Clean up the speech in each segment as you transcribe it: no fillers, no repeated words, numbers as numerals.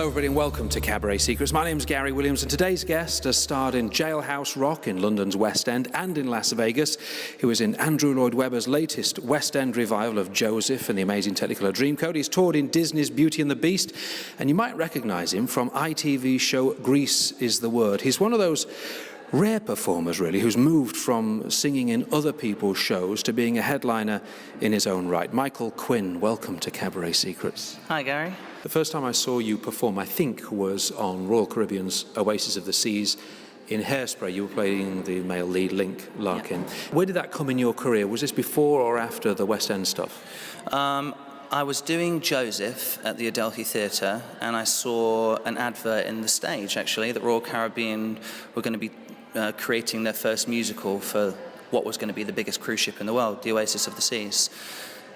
Hello everybody and welcome to Cabaret Secrets. My name's Gary Williams and today's guest has starred in Jailhouse Rock in London's West End and in Las Vegas. He was in Andrew Lloyd Webber's latest West End revival of Joseph and the Amazing Technicolor Dreamcoat. He's toured in Disney's Beauty and the Beast, and you might recognise him from ITV's show Grease is the Word. He's one of those rare performers, really, who's moved from singing in other people's shows to being a headliner in his own right. Michael Quinn, welcome to Cabaret Secrets. Hi, Gary. The first time I saw you perform, I think, was on Royal Caribbean's Oasis of the Seas in Hairspray. You were playing the male lead, Link Larkin. Yeah. Where did that come in your career? Was this before or after the West End stuff? I was doing Joseph at the Adelphi Theatre, and I saw an advert in the stage, actually, that Royal Caribbean were going to be creating their first musical for what was going to be the biggest cruise ship in the world, the Oasis of the Seas.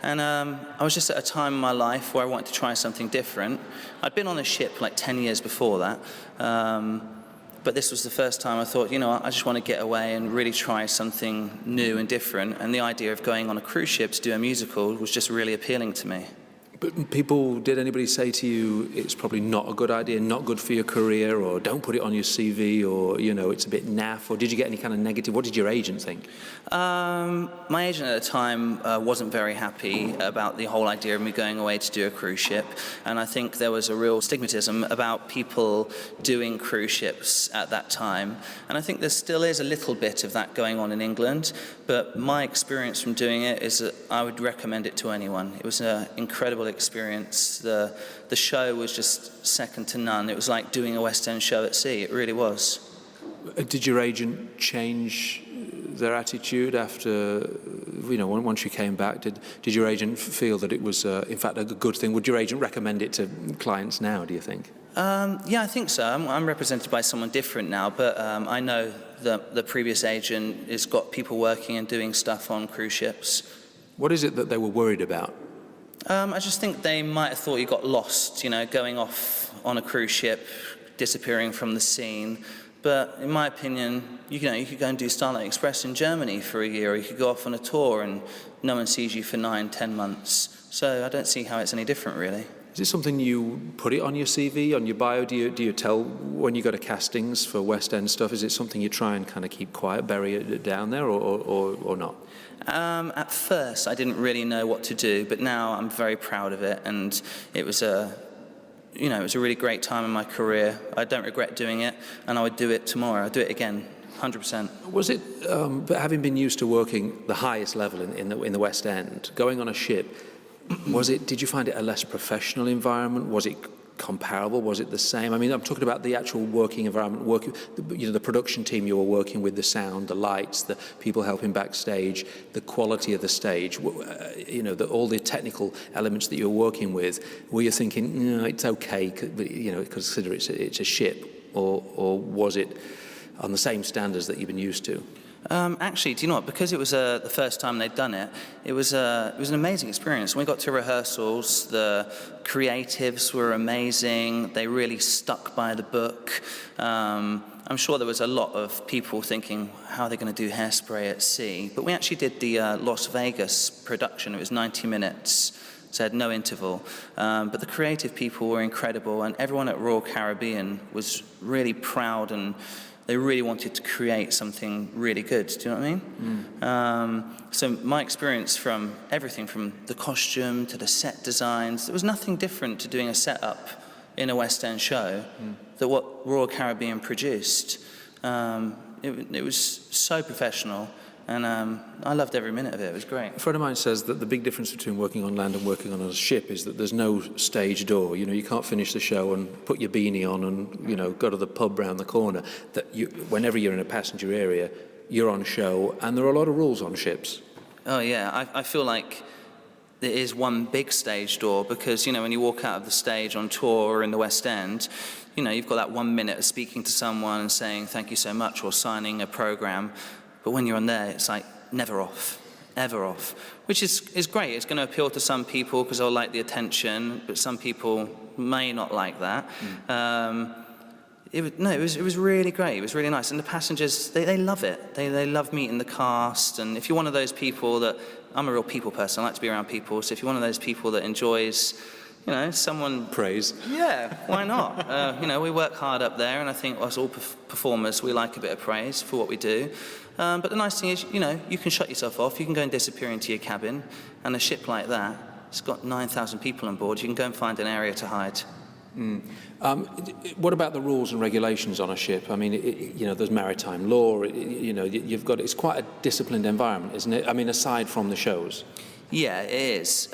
And I was just at a time in my life where I wanted to try something different. I'd been on a ship like 10 years before that, but this was the first time I thought, you know, I just want to get away and really try something new and different. And the idea of going on a cruise ship to do a musical was just really appealing to me. But did anybody say to you, it's probably not a good idea, not good for your career, or don't put it on your CV, or, you know, it's a bit naff, or did you get any kind of negative? What did your agent think? My agent at the time wasn't very happy about the whole idea of me going away to do a cruise ship, and I think there was a real stigmatism about people doing cruise ships at that time, and I think there still is a little bit of that going on in England, but my experience from doing it is that I would recommend it to anyone. It was an incredible experience. The show was just second to none. It was like doing a West End show at sea. It really was. Did your agent change their attitude after, you know, once you came back? Did your agent feel that it was, in fact, a good thing? Would your agent recommend it to clients now, do you think? Yeah, I think so. I'm represented by someone different now, but I know that the previous agent has got people working and doing stuff on cruise ships. What is it that they were worried about? I just think they might have thought you got lost, you know, going off on a cruise ship, disappearing from the scene. But in my opinion, you could go and do Starlight Express in Germany for a year, or you could go off on a tour and no one sees you for 9-10 months. So I don't see how it's any different, really. Is it something you put it on your CV, on your bio? Do you tell when you go to castings for West End stuff? Is it something you try and kind of keep quiet, bury it down there, or not? At first, I didn't really know what to do, but now I'm very proud of it, and it was a really great time in my career. I don't regret doing it, and I would do it tomorrow. I'd do it again, 100%. Was it, but having been used to working the highest level in the West End, going on a ship, did you find it a less professional environment? Was it comparable? Was it the same? I mean, I'm talking about the actual working environment, the production team you were working with, the sound, the lights, the people helping backstage, the quality of the stage, all the technical elements that you were working with. Were you thinking, no, it's okay, consider it's a ship, or was it on the same standards that you've been used to? Actually, do you know what? Because it was the first time they'd done it, it was an amazing experience. When we got to rehearsals, the creatives were amazing. They really stuck by the book. I'm sure there was a lot of people thinking, how are they going to do Hairspray at sea? But we actually did the Las Vegas production. It was 90 minutes. So it had no interval. But the creative people were incredible, and everyone at Royal Caribbean was really proud, and they really wanted to create something really good. Do you know what I mean? So my experience from everything from the costume to the set designs, there was nothing different to doing a setup in a West End show than what Royal Caribbean produced. It was so professional. And I loved every minute of it. It was great. A friend of mine says that the big difference between working on land and working on a ship is that there's no stage door. You know, you can't finish the show and put your beanie on and, go to the pub round the corner. That whenever you're in a passenger area, you're on show, and there are a lot of rules on ships. Oh, yeah. I feel like there is one big stage door because, when you walk out of the stage on tour or in the West End, you've got that 1 minute of speaking to someone and saying thank you so much or signing a program. But when you're on there, it's like never off, ever off, which is great. It's going to appeal to some people because they'll like the attention, but some people may not like that. It was really great. It was really nice. And the passengers, they love it. They love meeting the cast. And if you're one of those people that, I'm a real people person, I like to be around people. So if you're one of those people that enjoys, someone... Praise. Yeah, why not? We work hard up there, and I think us all performers, we like a bit of praise for what we do. But the nice thing is, you can shut yourself off. You can go and disappear into your cabin, and a ship like that, it's got 9,000 people on board. You can go and find an area to hide. What about the rules and regulations on a ship? I mean, there's maritime law. You've got, it's quite a disciplined environment, isn't it? I mean, aside from the shows. Yeah, it is.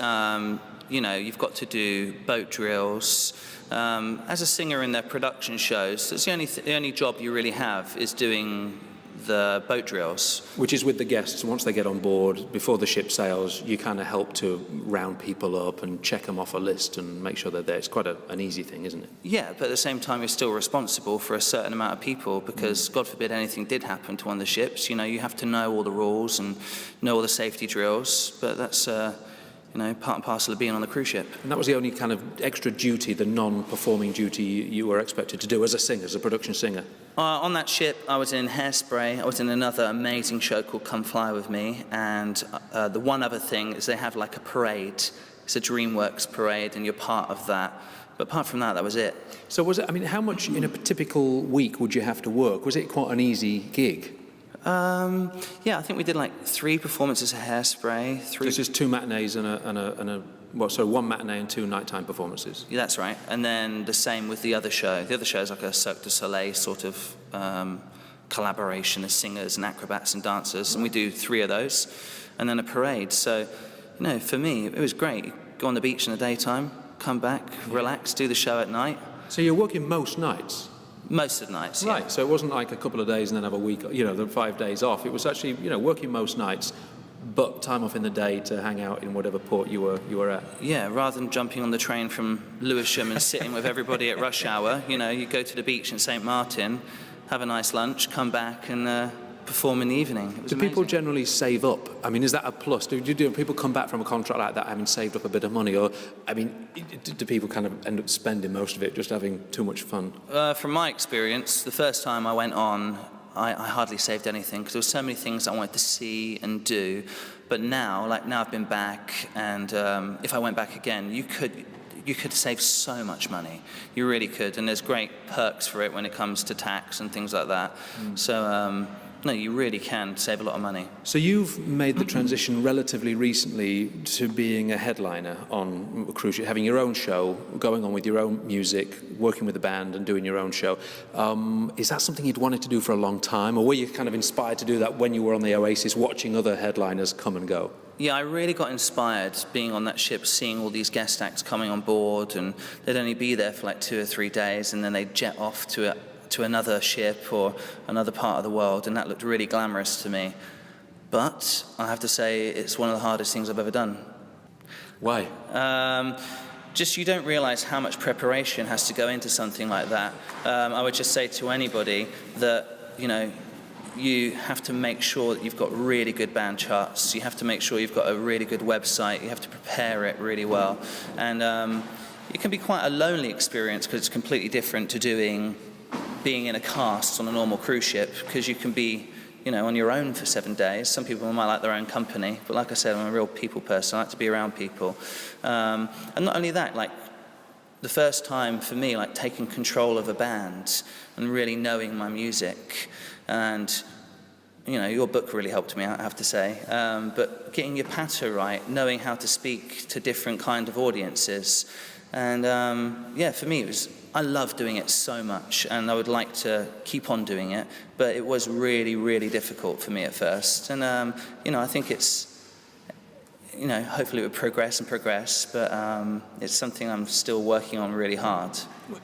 You've got to do boat drills. As a singer in their production shows, that's the only job you really have is doing the boat drills. Which is with the guests. Once they get on board, before the ship sails, you kind of help to round people up and check them off a list and make sure they're there. It's quite an easy thing, isn't it? Yeah, but at the same time, you're still responsible for a certain amount of people because, God forbid, anything did happen to one of the ships. You have to know all the rules and know all the safety drills, but that's... part and parcel of being on the cruise ship. And that was the only kind of extra duty, the non-performing duty you were expected to do as a singer, as a production singer? On that ship, I was in Hairspray. I was in another amazing show called Come Fly With Me. And the one other thing is they have like a parade. It's a DreamWorks parade, and you're part of that. But apart from that was it. So how much in a typical week would you have to work? Was it quite an easy gig? I think we did like 3 performances of Hairspray. This is 2 matinees one matinee and 2 nighttime performances. Yeah, that's right. And then the same with the other show. The other show is like a Cirque du Soleil sort of collaboration of singers and acrobats and dancers, and we do 3 of those, and then a parade. So, for me, it was great. Go on the beach in the daytime, come back, relax, do the show at night. So you're working most nights? Most of the nights, yeah. Right, so it wasn't like a couple of days and then have a week, the 5 days off. It was actually, working most nights, but time off in the day to hang out in whatever port you were at. Yeah, rather than jumping on the train from Lewisham and sitting with everybody at rush hour, you go to the beach in St. Martin, have a nice lunch, come back and perform in the evening. It was Do amazing. people generally save up? I mean, is that a plus? Do people come back from a contract like that having saved up a bit of money? Or, do people kind of end up spending most of it just having too much fun? From my experience, the first time I went on, I hardly saved anything because there were so many things I wanted to see and do. But now I've been back, and if I went back again, you could save so much money. You really could, and there's great perks for it when it comes to tax and things like that. So, no, you really can save a lot of money. So you've made the transition relatively recently to being a headliner on a cruise ship, having your own show, going on with your own music, working with a band and doing your own show. Is that something you'd wanted to do for a long time, or were you kind of inspired to do that when you were on the Oasis, watching other headliners come and go? Yeah, I really got inspired being on that ship, seeing all these guest acts coming on board, and they'd only be there for like 2 or 3 days, and then they'd jet off to another ship or another part of the world, and that looked really glamorous to me. But I have to say, it's one of the hardest things I've ever done. Why? Just you don't realize how much preparation has to go into something like that. I would just say to anybody that, you have to make sure that you've got really good band charts. You have to make sure you've got a really good website. You have to prepare it really well. And it can be quite a lonely experience because it's completely different to being in a cast on a normal cruise ship, because you can be, on your own for 7 days. Some people might like their own company, but like I said, I'm a real people person. I like to be around people. And not only that, like the first time for me, like taking control of a band and really knowing my music, and your book really helped me out, I have to say. But getting your patter right, knowing how to speak to different kind of audiences, and for me I love doing it so much, and I would like to keep on doing it, but it was really, really difficult for me at first. And, I think it's, hopefully it would progress, but it's something I'm still working on really hard.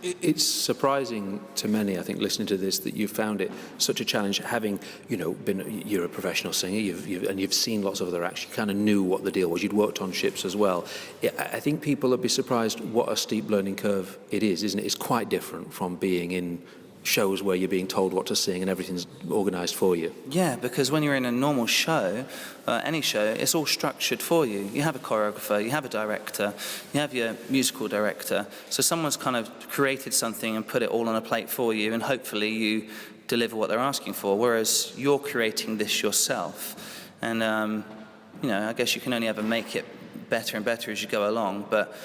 It's surprising to many, I think, listening to this, that you found it such a challenge, having, you're a professional singer, you've seen lots of other acts, you kind of knew what the deal was, you'd worked on ships as well. I think people would be surprised what a steep learning curve it is, isn't it? It's quite different from being in shows where you're being told what to sing and everything's organised for you. Yeah, because when you're in a normal show, any show, it's all structured for you. You have a choreographer, you have a director, you have your musical director. So someone's kind of created something and put it all on a plate for you, and hopefully you deliver what they're asking for, whereas you're creating this yourself. And, I guess you can only ever make it better and better as you go along, but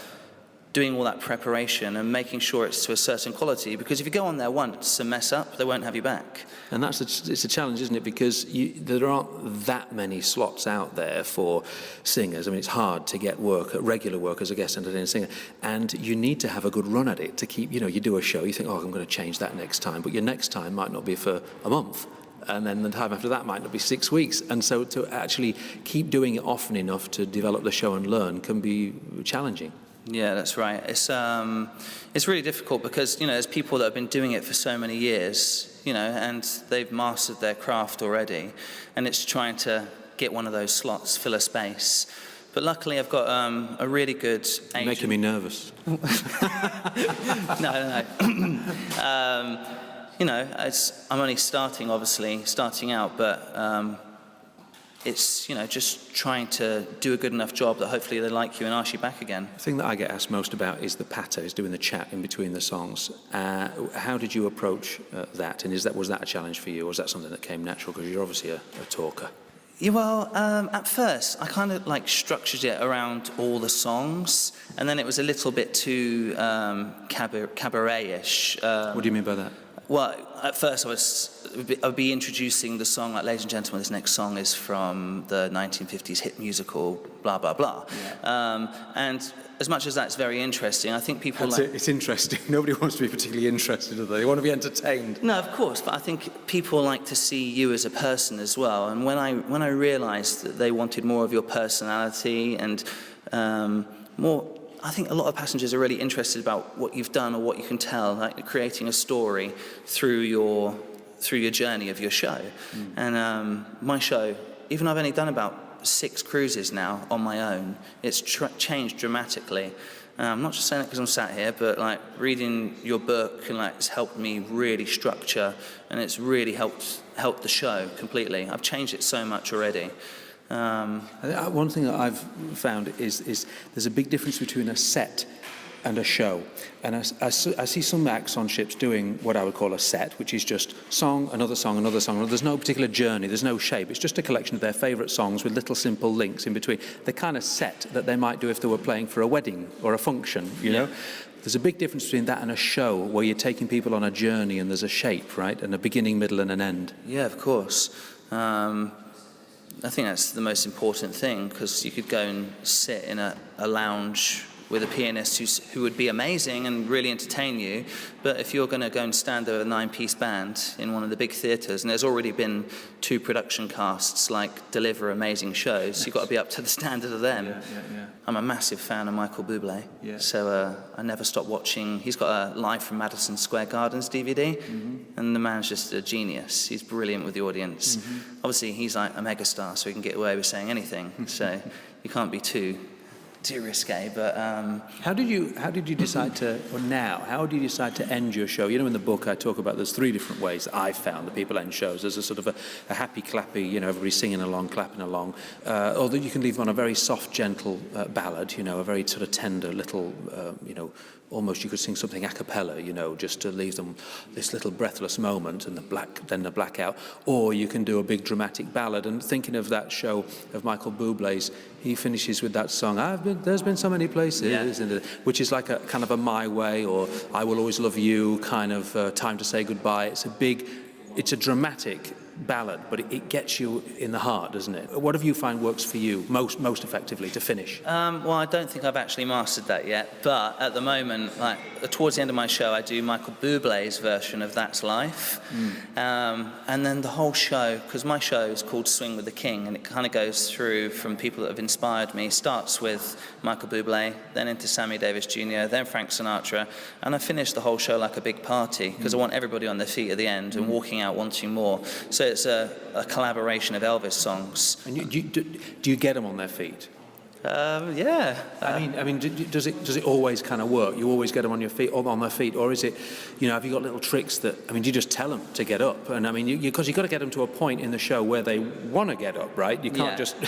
doing all that preparation and making sure it's to a certain quality, because if you go on there once and mess up, they won't have you back. And it's a challenge, isn't it? Because there aren't that many slots out there for singers. I mean, it's hard to get regular work as a guest entertainer singer, and you need to have a good run at it to keep, you do a show, you think, I'm going to change that next time, but your next time might not be for a month. And then the time after that might not be 6 weeks. And so to actually keep doing it often enough to develop the show and learn can be challenging. Yeah, that's right. It's really difficult because, there's people that have been doing it for so many years, and they've mastered their craft already. And it's trying to get one of those slots, fill a space. But luckily I've got a really good agent. You're making me nervous. No. I'm only starting out, but it's, just trying to do a good enough job that hopefully they like you and ask you back again. The thing that I get asked most about is the patter, is doing the chat in between the songs. How did you approach that? And was that a challenge for you, or was that something that came natural? Because you're obviously a talker. Yeah, well, at first, I kind of structured it around all the songs, and then it was a little bit too cabaret-ish. What do you mean by that? Well, at first I would be introducing the song, like, ladies and gentlemen, this next song is from the 1950s hit musical, blah, blah, blah. Yeah. And as much as that's very interesting, I think people It's interesting. Nobody wants to be particularly interested, do they? They want to be entertained. No, of course, but I think people like to see you as a person as well. And when I realised that they wanted more of your personality and more... I think a lot of passengers are really interested about what you've done or what you can tell, like creating a story through your journey of your show. And my show, even though I've only done about 6 cruises now on my own, it's changed dramatically. I'm not just saying it because I'm sat here, but reading your book and it's helped me really structure, and it's really helped the show completely. I've changed it so much already. One thing that I've found is there's a big difference between a set and a show. And I see some acts on ships doing what I would call a set, which is just song, another song, another song. There's no particular journey, there's no shape. It's just a collection of their favourite songs with little simple links in between. The kind of set that they might do if they were playing for a wedding or a function, you know? There's a big difference between that and a show where you're taking people on a journey and there's a shape, right? And a beginning, middle and an end. Yeah, of course. I think that's the most important thing, because you could go and sit in a lounge with a pianist who would be amazing and really entertain you, but if you're going to go and stand with a 9-piece band in one of the big theatres, and there's already been 2 production casts deliver amazing shows, you've got to be up to the standard of them. Yeah. I'm a massive fan of Michael Buble, so I never stop watching. He's got a Live from Madison Square Gardens DVD, and the man's just a genius. He's brilliant with the audience. Obviously, he's like a megastar, so he can get away with saying anything, so you can't be too risque, but how did you decide how do you decide to end your show? In the book I talk about there's 3 different ways that I've found that people end shows. There's a sort of a happy clappy, everybody singing along, clapping along, or that you can leave them on a very soft, gentle ballad, a very sort of tender little, almost you could sing something a cappella, just to leave them this little breathless moment and then the blackout. Or you can do a big dramatic ballad. And thinking of that show of Michael Buble's, he finishes with that song, there's been so many places, which is like a kind of a My Way or I Will Always Love You kind of time to say goodbye. It's a dramatic ballad, but it gets you in the heart, doesn't it? What have you found works for you most effectively to finish? Well, I don't think I've actually mastered that yet, but at the moment, towards the end of my show, I do Michael Buble's version of That's Life, and then the whole show, because my show is called Swing with the King, and it kind of goes through from people that have inspired me. Starts with Michael Buble, then into Sammy Davis Jr., then Frank Sinatra, and I finish the whole show like a big party, because I want everybody on their feet at the end and walking out wanting more. So it's a collaboration of Elvis songs. And do you get them on their feet? Yeah. I mean, does it always kind of work? You always get them on your feet, or on their feet, or is it, have you got little tricks that? Do you just tell them to get up? And because you've got to get them to a point in the show where they want to get up, right? You can't just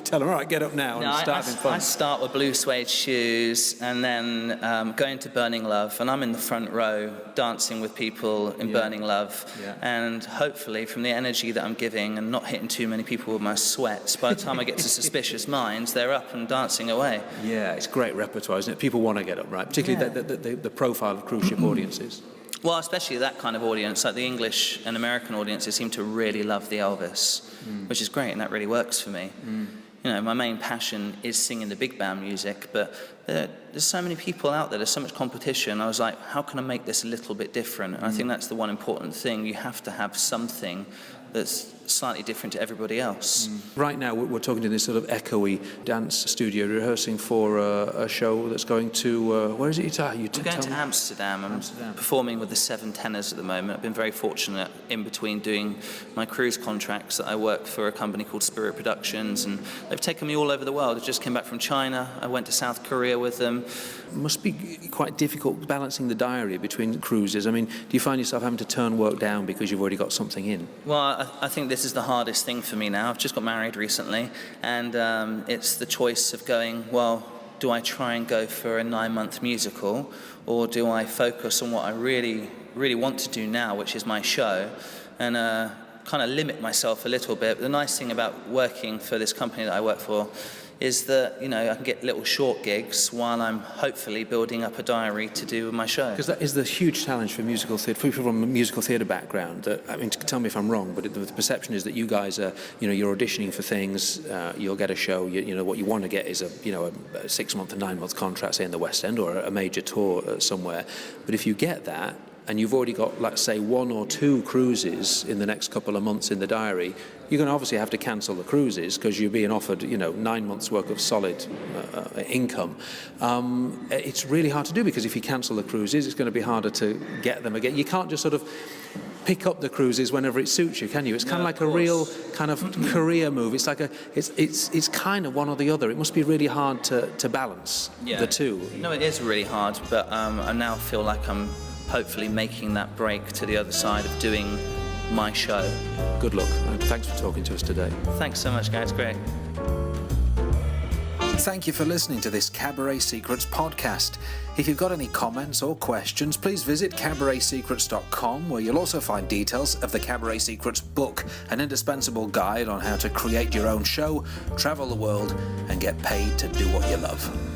tell them, all right, get up now and start having fun. I start with Blue Suede Shoes, and then go into Burning Love, and I'm in the front row dancing with people in Burning Love, and hopefully from the energy that I'm giving and not hitting too many people with my sweat, by the time I get to Suspicious Minds, they're they're up and dancing away. Yeah, it's great repertoire, isn't it? People want to get up, right? Particularly the profile of cruise ship audiences. Well, especially that kind of audience, like the English and American audiences seem to really love the Elvis, which is great, and that really works for me. You know, my main passion is singing the big band music, but there's so many people out there, there's so much competition. I was like, how can I make this a little bit different? And I think that's the one important thing. You have to have something that's slightly different to everybody else. Right now, we're talking in this sort of echoey dance studio, rehearsing for a show that's going to, where is it? I'm going to Amsterdam. I'm performing with the Seven Tenors at the moment. I've been very fortunate in between doing my cruise contracts that I work for a company called Spirit Productions, and they've taken me all over the world. I just came back from China. I went to South Korea with them. It must be quite difficult balancing the diary between cruises. I mean, do you find yourself having to turn work down because you've already got something in? Well, I think this is the hardest thing for me now. I've just got married recently, and it's the choice of going, well, do I try and go for a 9-month musical, or do I focus on what I really, really want to do now, which is my show, and kind of limit myself a little bit. But the nice thing about working for this company that I work for is that, you know, I can get little short gigs while I'm hopefully building up a diary to do my show. Because that is the huge challenge for musical theatre, for people from a musical theatre background. I mean, tell me if I'm wrong, but the perception is that you guys are, you know, you're auditioning for things, you'll get a show, you know, what you want to get is a 6-month or 9-month contract, say in the West End, or a major tour somewhere. But if you get that, and you've already got, let's say, 1 or 2 cruises in the next couple of months in the diary, you're going to obviously have to cancel the cruises because you're being offered, 9 months' worth of solid income. It's really hard to do because if you cancel the cruises, it's going to be harder to get them again. You can't just sort of pick up the cruises whenever it suits you, can you? It's kind of like a real kind of career move. It's like it's kind of one or the other. It must be really hard to balance the two. No, it is really hard, but I now feel like I'm hopefully making that break to the other side of doing my show. Good luck, and thanks for talking to us today. Thanks so much, guys. Great. Thank you for listening to this Cabaret Secrets podcast. If you've got any comments or questions, please visit cabaretsecrets.com, where you'll also find details of the Cabaret Secrets book, an indispensable guide on how to create your own show, travel the world, and get paid to do what you love.